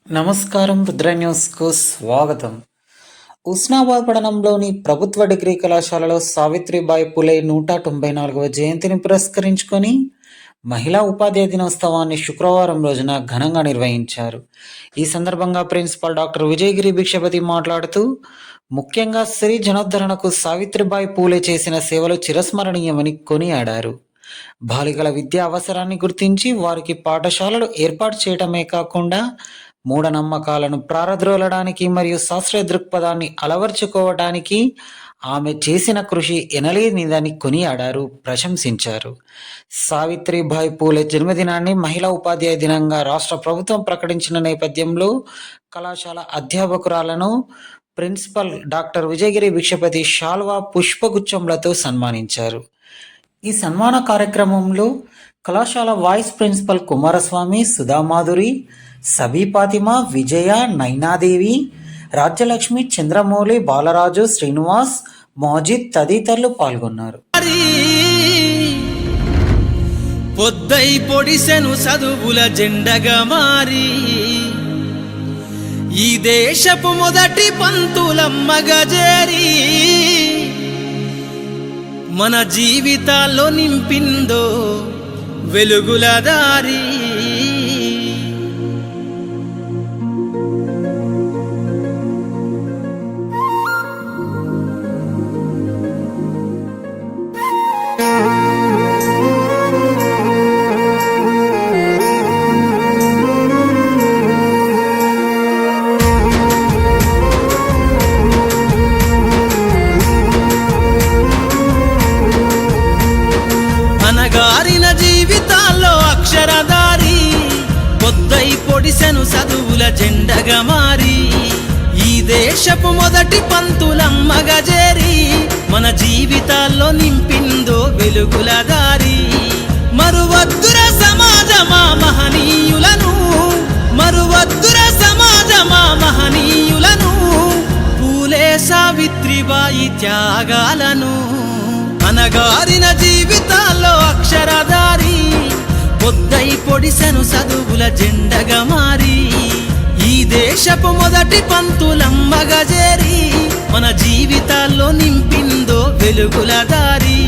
నమస్కారం. రుద్ర న్యూస్కు స్వాగతం. ఉస్నాబాద్ పట్టణంలోని ప్రభుత్వ డిగ్రీ కళాశాలలో సావిత్రిబాయి పులే 194వ జయంతిని పురస్కరించుకొని మహిళా ఉపాధ్యాయ దినోత్సవాన్ని శుక్రవారం రోజున ఘనంగా నిర్వహించారు. ఈ సందర్భంగా ప్రిన్సిపల్ డాక్టర్ విజయగిరి భిక్షపతి మాట్లాడుతూ, ముఖ్యంగా స్త్రీ జనోద్ధరణకు సావిత్రిబాయి పూలే చేసిన సేవలు చిరస్మరణీయమని కొనియాడారు. బాలికల విద్యా అవసరాన్ని గుర్తించి వారికి పాఠశాలలు ఏర్పాటు చేయడమే కాకుండా మూఢనమ్మకాలను ప్రారద్రోలడానికి మరియు శాస్త్రీయ దృక్పథాన్ని అలవర్చుకోవడానికి ఆమె చేసిన కృషి ఎనలేనిదని కొనియాడారు, ప్రశంసించారు. సావిత్రిబాయి పూలే జన్మదినాన్ని మహిళా ఉపాధ్యాయ దినంగా రాష్ట్ర ప్రభుత్వం ప్రకటించిన నేపథ్యంలో కళాశాల అధ్యాపకురాలను ప్రిన్సిపల్ డాక్టర్ విజయగిరి భిక్షపతి శాల్వా పుష్పగుచ్చంలతో సన్మానించారు. ఈ సన్మాన కార్యక్రమంలో కళాశాల vice principal Kumaraswamy, Sudhamadhuri, Sabi Fatima, విజయ, నైనాదేవి, రాజ్యలక్ష్మి, చంద్రమౌళి, బాలరాజు, శ్రీనివాస్, మోజిద్ తదితరులు పాల్గొన్నారు. పొద్దై పొడిసెను చదువుల జెండగా మారి ఈ దేశపు మొదటి పంతులమ్మగా చేరి మన జీవితాల్లో నింపిందో వెలుగుల దారి. అనగారిన జీవితాల్లో అక్షరదారి, పొద్దై పొడిసెను చదువుల జెండగా మారి ఈ దేశపు మొదటి పంతులమ్మగా చేరి మన జీవితాల్లో నింపిందో వెలుగుల దారి. మరువద్దుర సమాజమా మహనీయులను, మరువద్దుర సమాజమా మహనీయులను, పూలే సావిత్రిబాయి త్యాగాలను. అనగారిన జీవితాల్లో అక్షరదారి, పొద్దై పొడిసెను చదువుల జెండగా మారి ఈ దేశపు మొదటి పంతులమ్మగా చేరి మన జీవితాల్లో నింపిందో వెలుగుల దారి.